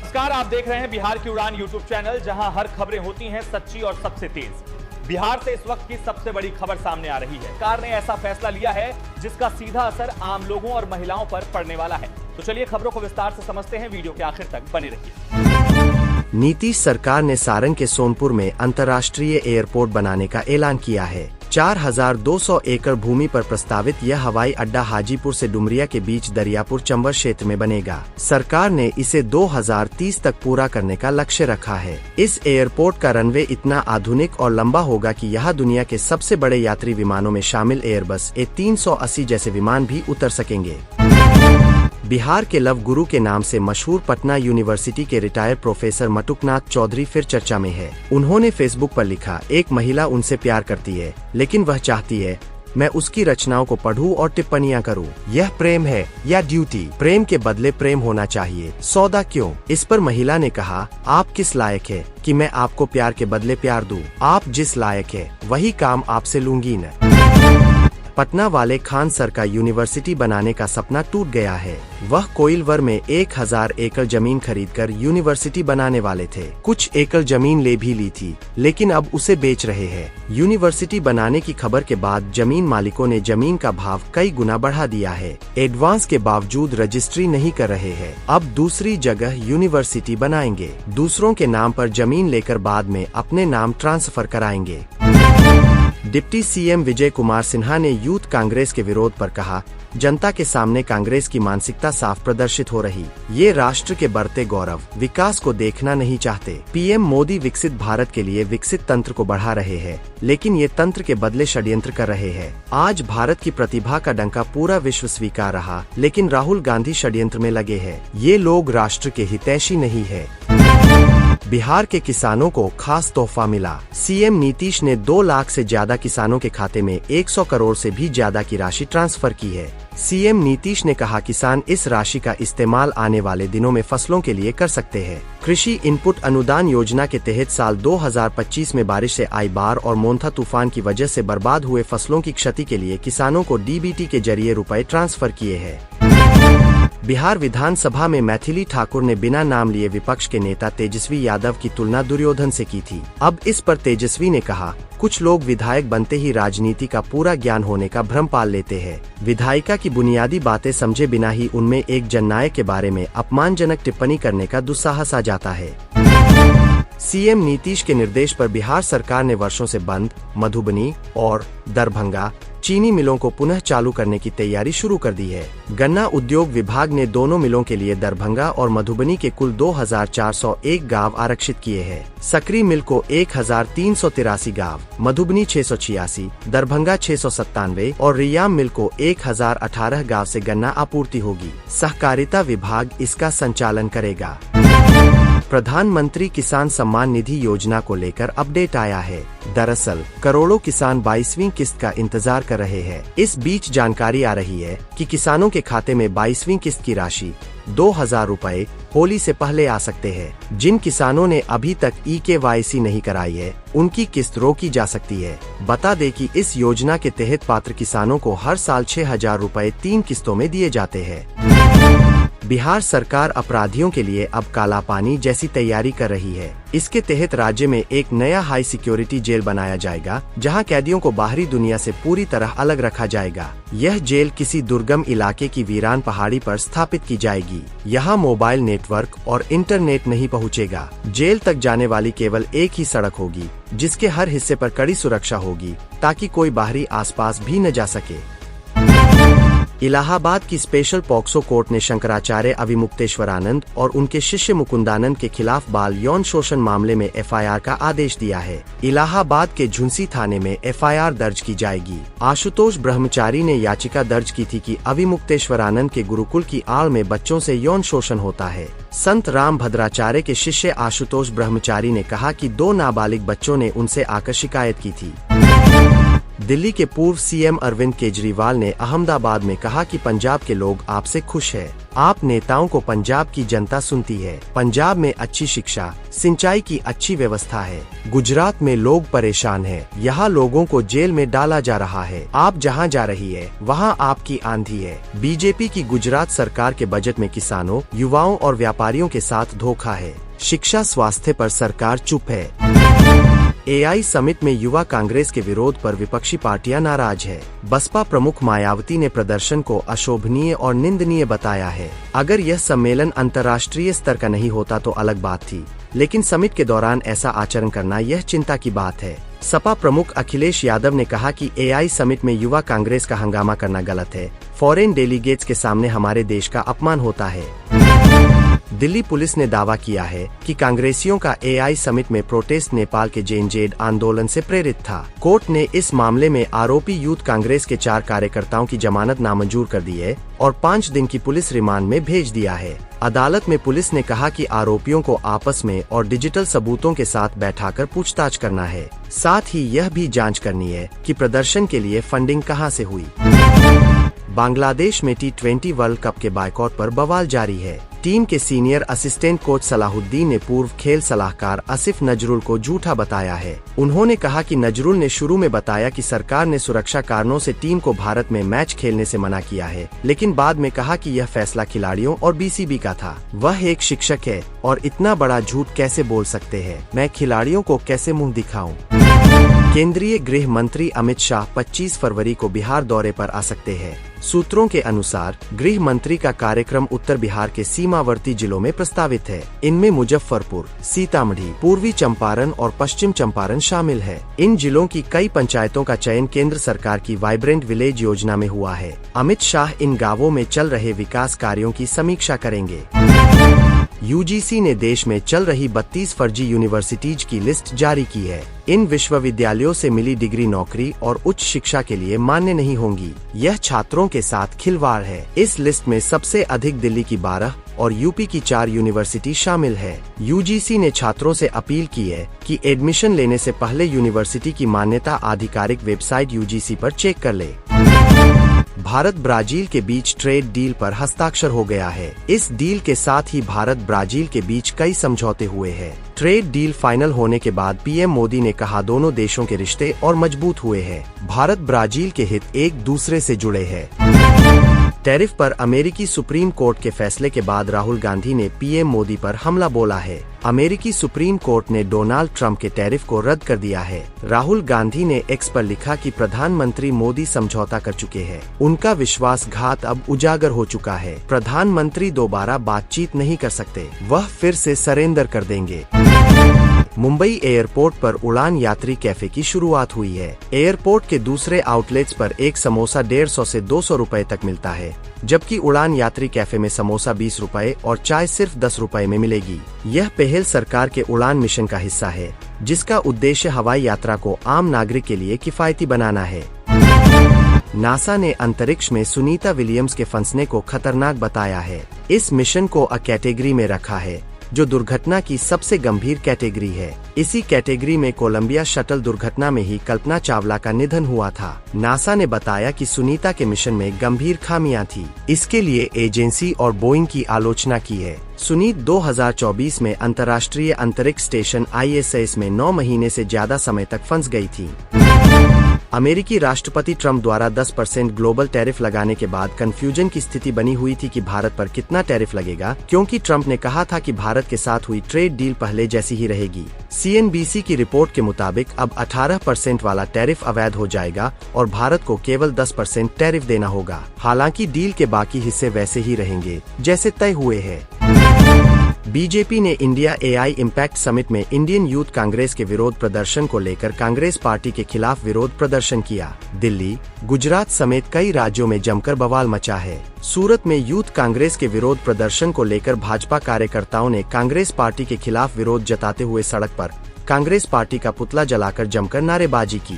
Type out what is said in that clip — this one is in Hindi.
नमस्कार, आप देख रहे हैं बिहार की उड़ान यूट्यूब चैनल, जहां हर खबरें होती हैं सच्ची और सबसे तेज। बिहार से इस वक्त की सबसे बड़ी खबर सामने आ रही है। सरकार ने ऐसा फैसला लिया है जिसका सीधा असर आम लोगों और महिलाओं पर पड़ने वाला है। तो चलिए खबरों को विस्तार से समझते हैं, वीडियो के आखिर तक बने रहिए। नीतीश सरकार ने सारंग के सोनपुर में अंतर्राष्ट्रीय एयरपोर्ट बनाने का ऐलान किया है। 4200 एकड़ भूमि पर प्रस्तावित यह हवाई अड्डा हाजीपुर से डुमरिया के बीच दरियापुर चंबल क्षेत्र में बनेगा। सरकार ने इसे 2030 तक पूरा करने का लक्ष्य रखा है। इस एयरपोर्ट का रनवे इतना आधुनिक और लंबा होगा कि यहाँ दुनिया के सबसे बड़े यात्री विमानों में शामिल एयरबस A380 जैसे विमान भी उतर सकेंगे। बिहार के लव गुरु के नाम से मशहूर पटना यूनिवर्सिटी के रिटायर्ड प्रोफेसर मटुकनाथ चौधरी फिर चर्चा में है। उन्होंने फेसबुक पर लिखा, एक महिला उनसे प्यार करती है, लेकिन वह चाहती है मैं उसकी रचनाओं को पढूं और टिप्पणियां करूं। यह प्रेम है या ड्यूटी? प्रेम के बदले प्रेम होना चाहिए, सौदा क्यों? इस पर महिला ने कहा, आप किस लायक है कि मैं आपको प्यार के बदले प्यार दूं? आप जिस लायक है वही काम आपसे लूंगी न। पटना वाले खान सर का यूनिवर्सिटी बनाने का सपना टूट गया है। वह कोइलवर में 1000 एकड़ जमीन खरीदकर यूनिवर्सिटी बनाने वाले थे। कुछ एकड़ जमीन ले भी ली थी, लेकिन अब उसे बेच रहे हैं। यूनिवर्सिटी बनाने की खबर के बाद जमीन मालिकों ने जमीन का भाव कई गुना बढ़ा दिया है। एडवांस के बावजूद रजिस्ट्री नहीं कर रहे हैं। अब दूसरी जगह यूनिवर्सिटी बनाएंगे। दूसरों के नाम पर जमीन लेकर बाद में अपने नाम ट्रांसफर कराएंगे। डिप्टी सीएम विजय कुमार सिन्हा ने यूथ कांग्रेस के विरोध पर कहा, जनता के सामने कांग्रेस की मानसिकता साफ प्रदर्शित हो रही। ये राष्ट्र के बढ़ते गौरव, विकास को देखना नहीं चाहते। पीएम मोदी विकसित भारत के लिए विकसित तंत्र को बढ़ा रहे हैं, लेकिन ये तंत्र के बदले षड्यंत्र कर रहे हैं। आज भारत की प्रतिभा का डंका पूरा विश्व स्वीकार रहा, लेकिन राहुल गांधी षड्यंत्र में लगे हैं। ये लोग राष्ट्र के हितैषी नहीं है। बिहार के किसानों को खास तोहफा मिला। सीएम नीतीश ने 2 लाख से ज्यादा किसानों के खाते में 100 करोड़ से भी ज्यादा की राशि ट्रांसफर की है। सीएम नीतीश ने कहा, किसान इस राशि का इस्तेमाल आने वाले दिनों में फसलों के लिए कर सकते हैं। कृषि इनपुट अनुदान योजना के तहत साल 2025 में बारिश से आई बाढ़ और मोन्था तूफान की वजह से बर्बाद हुए फसलों की क्षति के लिए किसानों को डीबीटी के जरिए रुपए ट्रांसफर किए हैं। बिहार विधानसभा में मैथिली ठाकुर ने बिना नाम लिए विपक्ष के नेता तेजस्वी यादव की तुलना दुर्योधन से की थी। अब इस पर तेजस्वी ने कहा, कुछ लोग विधायक बनते ही राजनीति का पूरा ज्ञान होने का भ्रम पाल लेते हैं। विधायिका की बुनियादी बातें समझे बिना ही उनमें एक जननायक के बारे में अपमानजनक टिप्पणी करने का दुस्साहस आ जाता है। सीएम नीतीश के निर्देश पर बिहार सरकार ने वर्षों से बंद मधुबनी और दरभंगा चीनी मिलों को पुनः चालू करने की तैयारी शुरू कर दी है। गन्ना उद्योग विभाग ने दोनों मिलों के लिए दरभंगा और मधुबनी के कुल 2401 गांव आरक्षित किए हैं। सकरी मिल को 1383 गांव, मधुबनी 686, दरभंगा 697 और रियाम मिल को 1018 गांव से गन्ना आपूर्ति होगी। सहकारिता विभाग इसका संचालन करेगा। प्रधानमंत्री किसान सम्मान निधि योजना को लेकर अपडेट आया है। दरअसल करोड़ों किसान 22वीं किस्त का इंतजार कर रहे हैं। इस बीच जानकारी आ रही है कि किसानों के खाते में 22वीं किस्त की राशि 2000 रुपए होली से पहले आ सकते हैं। जिन किसानों ने अभी तक EKYC नहीं कराई है, उनकी किस्त रोकी जा सकती है। बता दें कि इस योजना के तहत पात्र किसानों को हर साल 6000 रुपए 3 किस्तों में दिए जाते हैं। बिहार सरकार अपराधियों के लिए अब काला पानी जैसी तैयारी कर रही है। इसके तहत राज्य में एक नया हाई सिक्योरिटी जेल बनाया जाएगा, जहां कैदियों को बाहरी दुनिया से पूरी तरह अलग रखा जाएगा। यह जेल किसी दुर्गम इलाके की वीरान पहाड़ी पर स्थापित की जाएगी। यहां मोबाइल नेटवर्क और इंटरनेट नहीं पहुंचेगा। जेल तक जाने वाली केवल एक ही सड़क होगी, जिसके हर हिस्से पर कड़ी सुरक्षा होगी, ताकि कोई बाहरी आसपास भी न जा सके। इलाहाबाद की स्पेशल पॉक्सो कोर्ट ने शंकराचार्य अविमुक्तेश्वरानंद और उनके शिष्य मुकुंदानंद के खिलाफ बाल यौन शोषण मामले में FIR का आदेश दिया है। इलाहाबाद के झुंसी थाने में FIR दर्ज की जाएगी। आशुतोष ब्रह्मचारी ने याचिका दर्ज की थी कि अविमुक्तेश्वरानंद के गुरुकुल की आड़ में बच्चों से यौन शोषण होता है। संत राम भद्राचार्य के शिष्य आशुतोष ब्रह्मचारी ने कहा कि 2 नाबालिग बच्चों ने उनसे आकर शिकायत की थी। दिल्ली के पूर्व सीएम अरविंद केजरीवाल ने अहमदाबाद में कहा कि पंजाब के लोग आपसे खुश हैं। आप नेताओं को पंजाब की जनता सुनती है। पंजाब में अच्छी शिक्षा, सिंचाई की अच्छी व्यवस्था है। गुजरात में लोग परेशान हैं। यहाँ लोगों को जेल में डाला जा रहा है। आप जहाँ जा रही है वहाँ आपकी आंधी है। बीजेपी की गुजरात सरकार के बजट में किसानों, युवाओं और व्यापारियों के साथ धोखा है। शिक्षा, स्वास्थ्य पर सरकार चुप है। एआई समिट में युवा कांग्रेस के विरोध पर विपक्षी पार्टियां नाराज है। बसपा प्रमुख मायावती ने प्रदर्शन को अशोभनीय और निंदनीय बताया है। अगर यह सम्मेलन अंतर्राष्ट्रीय स्तर का नहीं होता तो अलग बात थी, लेकिन समिट के दौरान ऐसा आचरण करना यह चिंता की बात है। सपा प्रमुख अखिलेश यादव ने कहा कि एआई समिट में युवा कांग्रेस का हंगामा करना गलत है। फॉरेन डेलीगेट्स के सामने हमारे देश का अपमान होता है। दिल्ली पुलिस ने दावा किया है कि कांग्रेसियों का एआई समिट में प्रोटेस्ट नेपाल के जेएनजेड आंदोलन से प्रेरित था। कोर्ट ने इस मामले में आरोपी यूथ कांग्रेस के 4 कार्यकर्ताओं की जमानत नामंजूर कर दी है और 5 दिन की पुलिस रिमांड में भेज दिया है। अदालत में पुलिस ने कहा कि आरोपियों को आपस में और डिजिटल सबूतों के साथ बैठाकर पूछताछ करना है। साथ ही यह भी जाँच करनी है कि प्रदर्शन के लिए फंडिंग कहां से हुई। बांग्लादेश में T20 वर्ल्ड कप के बायकॉट पर बवाल जारी है। टीम के सीनियर असिस्टेंट कोच सलाहुद्दीन ने पूर्व खेल सलाहकार आसिफ नजरुल को झूठा बताया है। उन्होंने कहा कि नजरुल ने शुरू में बताया कि सरकार ने सुरक्षा कारणों से टीम को भारत में मैच खेलने से मना किया है, लेकिन बाद में कहा कि यह फैसला खिलाड़ियों और बीसीबी का था। वह एक शिक्षक है और इतना बड़ा झूठ कैसे बोल सकते हैं? मैं खिलाड़ियों को कैसे मुंह दिखाऊं? केंद्रीय गृह मंत्री अमित शाह 25 फरवरी को बिहार दौरे पर आ सकते हैं। सूत्रों के अनुसार गृह मंत्री का कार्यक्रम उत्तर बिहार के सीमावर्ती जिलों में प्रस्तावित है। इनमें मुजफ्फरपुर, सीतामढ़ी, पूर्वी चंपारण और पश्चिम चंपारण शामिल है। इन जिलों की कई पंचायतों का चयन केंद्र सरकार की वाइब्रेंट विलेज योजना में हुआ है। अमित शाह इन गांवों में चल रहे विकास कार्यों की समीक्षा करेंगे। यूजीसी ने देश में चल रही 32 फर्जी यूनिवर्सिटीज की लिस्ट जारी की है। इन विश्वविद्यालयों से मिली डिग्री नौकरी और उच्च शिक्षा के लिए मान्य नहीं होंगी। यह छात्रों के साथ खिलवाड़ है। इस लिस्ट में सबसे अधिक दिल्ली की 12 और यूपी की 4 यूनिवर्सिटी शामिल है। यूजीसी ने छात्रों से अपील की है कि एडमिशन लेने से पहले यूनिवर्सिटी की मान्यता आधिकारिक वेबसाइट यूजीसी पर चेक कर ले। भारत ब्राजील के बीच ट्रेड डील पर हस्ताक्षर हो गया है। इस डील के साथ ही भारत ब्राजील के बीच कई समझौते हुए हैं। ट्रेड डील फाइनल होने के बाद पीएम मोदी ने कहा दोनों देशों के रिश्ते और मजबूत हुए हैं। भारत ब्राजील के हित एक दूसरे से जुड़े हैं। टैरिफ पर अमेरिकी सुप्रीम कोर्ट के फैसले के बाद राहुल गांधी ने पीएम मोदी पर हमला बोला है। अमेरिकी सुप्रीम कोर्ट ने डोनाल्ड ट्रंप के टैरिफ को रद्द कर दिया है। राहुल गांधी ने एक्स पर लिखा कि प्रधानमंत्री मोदी समझौता कर चुके हैं। उनका विश्वासघात अब उजागर हो चुका है। प्रधानमंत्री दोबारा बातचीत नहीं कर सकते, वह फिर से सरेंडर कर देंगे। मुंबई एयरपोर्ट पर उड़ान यात्री कैफे की शुरुआत हुई है। एयरपोर्ट के दूसरे आउटलेट्स पर एक समोसा 150 से 200 रुपए तक मिलता है, जबकि उड़ान यात्री कैफे में समोसा 20 रुपए और चाय सिर्फ 10 रुपए में मिलेगी। यह पहल सरकार के उड़ान मिशन का हिस्सा है, जिसका उद्देश्य हवाई यात्रा को आम नागरिक के लिए किफायती बनाना है। नासा ने अंतरिक्ष में सुनीता विलियम्स के फंसने को खतरनाक बताया है। इस मिशन को अ कैटेगरी में रखा है, जो दुर्घटना की सबसे गंभीर कैटेगरी है। इसी कैटेगरी में कोलंबिया शटल दुर्घटना में ही कल्पना चावला का निधन हुआ था। नासा ने बताया कि सुनीता के मिशन में गंभीर खामियां थी। इसके लिए एजेंसी और बोइंग की आलोचना की है। सुनीत 2024 में अंतर्राष्ट्रीय अंतरिक्ष स्टेशन ISS में 9 महीने से ज्यादा समय तक फंस गई थी। अमेरिकी राष्ट्रपति ट्रंप द्वारा 10% ग्लोबल टैरिफ लगाने के बाद कंफ्यूजन की स्थिति बनी हुई थी कि भारत पर कितना टैरिफ लगेगा, क्योंकि ट्रंप ने कहा था कि भारत के साथ हुई ट्रेड डील पहले जैसी ही रहेगी। CNBC की रिपोर्ट के मुताबिक अब 18% वाला टैरिफ अवैध हो जाएगा और भारत को केवल 10% टैरिफ देना होगा। हालांकि डील के बाकी हिस्से वैसे ही रहेंगे जैसे तय हुए हैं। बीजेपी ने इंडिया AI इम्पैक्ट समिट में इंडियन यूथ कांग्रेस के विरोध प्रदर्शन को लेकर कांग्रेस पार्टी के खिलाफ विरोध प्रदर्शन किया। दिल्ली, गुजरात समेत कई राज्यों में जमकर बवाल मचा है। सूरत में यूथ कांग्रेस के विरोध प्रदर्शन को लेकर भाजपा कार्यकर्ताओं ने कांग्रेस पार्टी के खिलाफ विरोध जताते हुए सड़क पर कांग्रेस पार्टी का पुतला जलाकर जमकर नारेबाजी की।